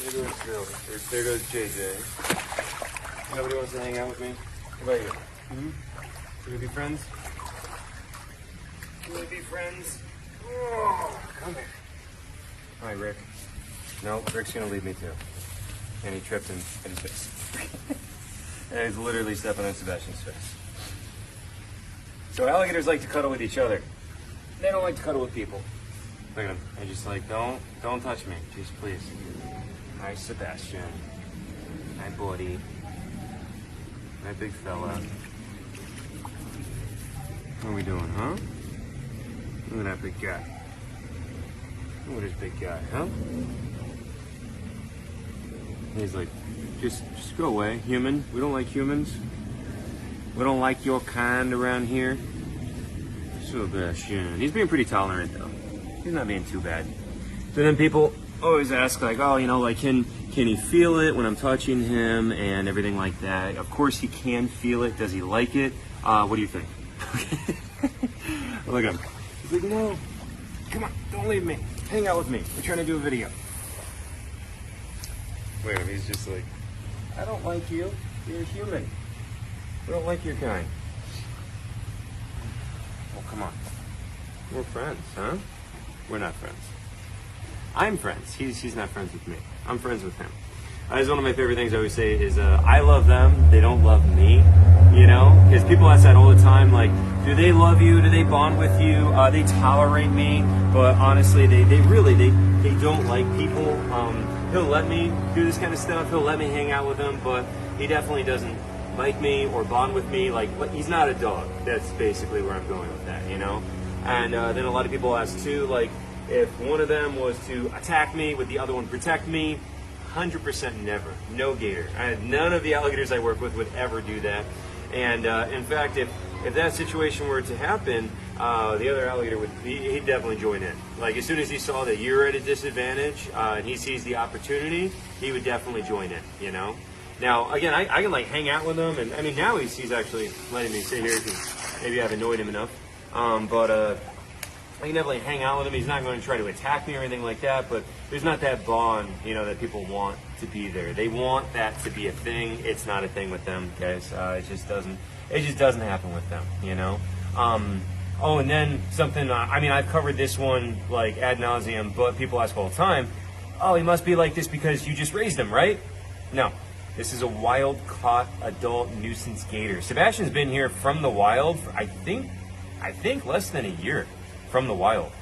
There goes Bill. There goes JJ. Nobody wants to hang out with me? What about you? Can we be friends? Can we be friends? Oh, come here. Hi, Rick. No, Rick's gonna leave me too. And he tripped and hit his face. And he's literally stepping on Sebastian's face. So alligators like to cuddle with each other. They don't like to cuddle with people. Look at him. They're just like, don't touch me. Jeez, please. Hi, Sebastian. Hi, buddy. Hi, big fella. What are we doing, huh? Look at that big guy. Look at this big guy, huh? He's like, just go away, human. We don't like humans. We don't like your kind around here. Sebastian. He's being pretty tolerant though. He's not being too bad. So then people always ask like, oh, you know, like can he feel it when I'm touching him and everything like that? Of course he can feel it. Does he like it? What do you think? Look at him. He's like, no, come on, don't leave me. Hang out with me. We're trying to do a video. Wait a minute, he's just like, I don't like you. You're a human. We don't like your kind. Oh, come on. We're friends, huh? We're not friends. I'm friends. He's not friends with me. I'm friends with him. That's one of my favorite things I always say is I love them. They don't love me. You know? Because people ask that all the time. Like, do they love you? Do they bond with you? They tolerate me. But honestly, they don't like people. He'll let me do this kind of stuff. He'll let me hang out with him. But he definitely doesn't like me or bond with me. Like, he's not a dog. That's basically where I'm going with that, you know? And then a lot of people ask too, like, if one of them was to attack me, would the other one protect me? 100% never. No gator. None of the alligators I work with would ever do that. And in fact, if that situation were to happen, the other alligator he'd definitely join in. Like, as soon as he saw that you're at a disadvantage and he sees the opportunity, he would definitely join in, you know? Now, again, I can like hang out with him, and I mean, now he's actually letting me sit here because maybe I've annoyed him enough. But I can definitely hang out with him. He's not going to try to attack me or anything like that, but there's not that bond, you know, that people want to be there. They want that to be a thing. It's not a thing with them, guys. It just doesn't happen with them, you know? Oh, and then something, I mean, I've covered this one like ad nauseum, but people ask all the time, oh, he must be like this because you just raised him, right? No. This is a wild-caught adult nuisance gator. Sebastian's been here from the wild for, I think less than a year from the wild.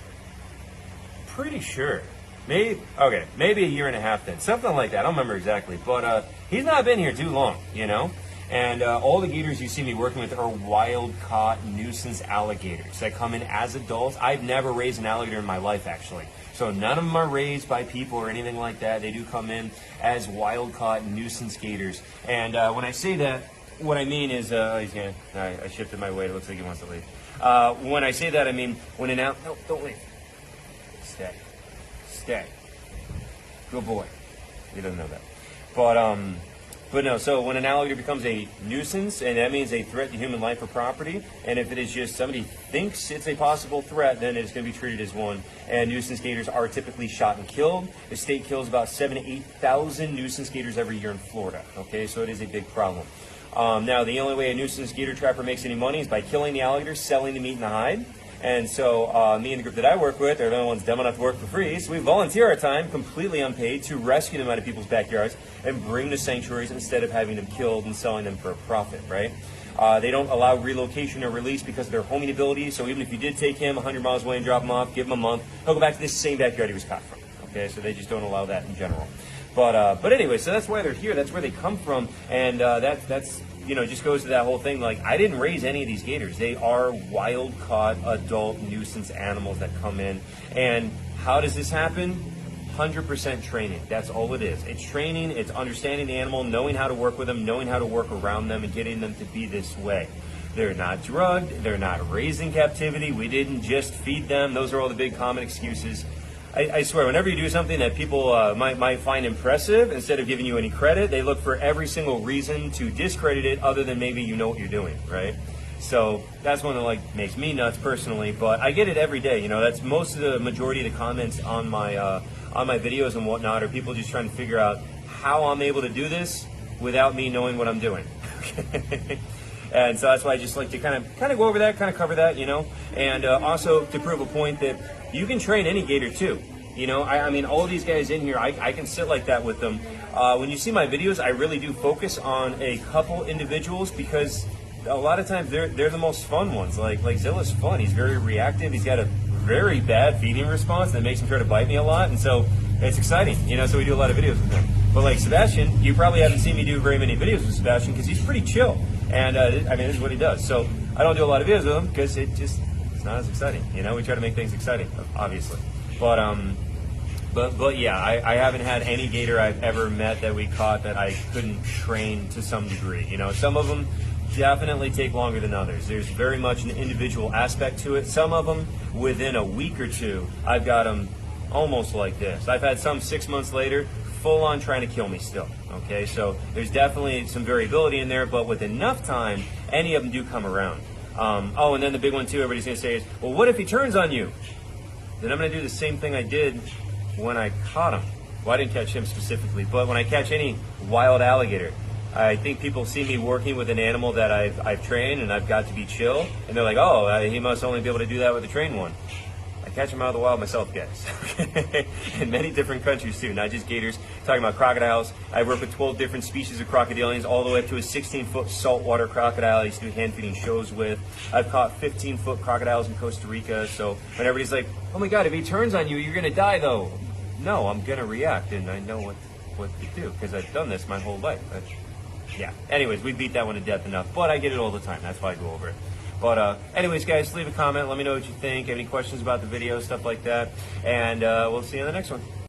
Pretty sure. Maybe a year and a half then. Something like that. I don't remember exactly. But he's not been here too long, you know? And all the gators you see me working with are wild-caught nuisance alligators that come in as adults. I've never raised an alligator in my life, actually. So none of them are raised by people or anything like that. They do come in as wild-caught nuisance gators. And when I say that, what I mean is, I shifted my weight. It looks like he wants to leave. When I say that, I mean, when no, don't leave. Stay. Good boy. He doesn't know that. But no, so when an alligator becomes a nuisance, and that means a threat to human life or property, and if it is just somebody thinks it's a possible threat, then it's going to be treated as one. And nuisance gators are typically shot and killed. The state kills about 7,000 to 8,000 nuisance gators every year in Florida. Okay, so it is a big problem. Now, the only way a nuisance gator trapper makes any money is by killing the alligator, selling the meat and the hide. And so me and the group that I work with are the only ones dumb enough to work for free. So we volunteer our time, completely unpaid, to rescue them out of people's backyards and bring to sanctuaries instead of having them killed and selling them for a profit, right? They don't allow relocation or release because of their homing ability. So even if you did take him 100 miles away and drop him off, give him a month, he'll go back to this same backyard he was caught from. Okay, so they just don't allow that in general. But anyway, so that's why they're here. That's where they come from, and that's you know, just goes to that whole thing. Like, I didn't raise any of these gators. They are wild-caught adult nuisance animals that come in. And how does this happen? 100% training. That's all it is. It's training. It's understanding the animal, knowing how to work with them, knowing how to work around them, and getting them to be this way. They're not drugged. They're not raised in captivity. We didn't just feed them. Those are all the big common excuses. I swear, whenever you do something that people might find impressive, instead of giving you any credit, they look for every single reason to discredit it other than maybe you know what you're doing, right? So that's one that like makes me nuts personally, but I get it every day. You know, that's most of the majority of the comments on my on my videos and whatnot are people just trying to figure out how I'm able to do this without me knowing what I'm doing. And so that's why I just like to kind of go over that, kind of cover that, you know, and also to prove a point that you can train any gator too. You know, I mean, all of these guys in here, I can sit like that with them. When you see my videos, I really do focus on a couple individuals because a lot of times they're the most fun ones. Like Zilla's fun. He's very reactive. He's got a very bad feeding response that makes him try to bite me a lot, and so it's exciting. You know, so we do a lot of videos with him. But like Sebastian, you probably haven't seen me do very many videos with Sebastian because he's pretty chill. And I mean, this is what he does. So I don't do a lot of videos with him because it's not as exciting. You know, we try to make things exciting, obviously. But yeah, I haven't had any gator I've ever met that we caught that I couldn't train to some degree. You know, some of them definitely take longer than others. There's very much an individual aspect to it. Some of them, within a week or two, I've got them almost like this. I've had some 6 months later, full on trying to kill me still. Okay, so there's definitely some variability in there, but with enough time, any of them do come around. Oh, and then the big one too, everybody's gonna say is, well, what if he turns on you? Then I'm gonna do the same thing I did when I caught him. Well, I didn't catch him specifically, but when I catch any wild alligator, I think people see me working with an animal that I've trained and I've got to be chill, and they're like, oh, he must only be able to do that with a trained one. I catch them out of the wild myself, guys. In many different countries too, not just gators. Talking about crocodiles, I work with 12 different species of crocodilians, all the way up to a 16-foot saltwater crocodile I used to do hand feeding shows with. I've caught 15-foot crocodiles in Costa Rica. So when everybody's like, oh my God, if he turns on you, you're gonna die though. No, I'm gonna react, and I know what to do because I've done this my whole life. Yeah. Anyways, we beat that one to death enough, but I get it all the time. That's why I go over it. But anyways, guys, leave a comment. Let me know what you think. Have any questions about the video, stuff like that. And we'll see you in the next one.